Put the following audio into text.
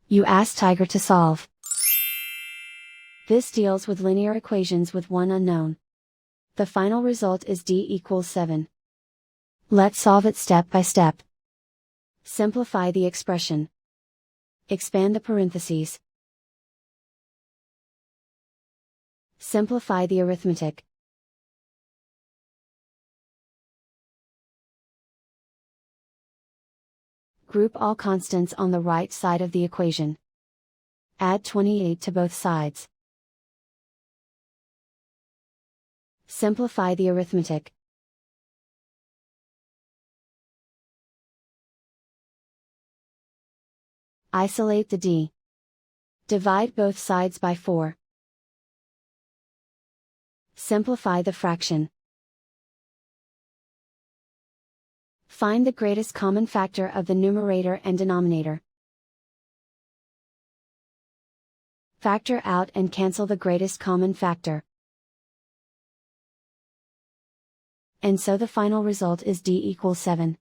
You ask Tiger to solve. This deals with linear equations with one unknown. The final result is d equals 7. Let's solve it step by step. Simplify the expression. Expand the parentheses. Simplify the arithmetic. Group all constants on the right side of the equation. Add 28 to both sides. Simplify the arithmetic. Isolate the d. Divide both sides by 4. Simplify the fraction. Find the greatest common factor of the numerator and denominator. Factor out and cancel the greatest common factor. And so the final result is d equals 7.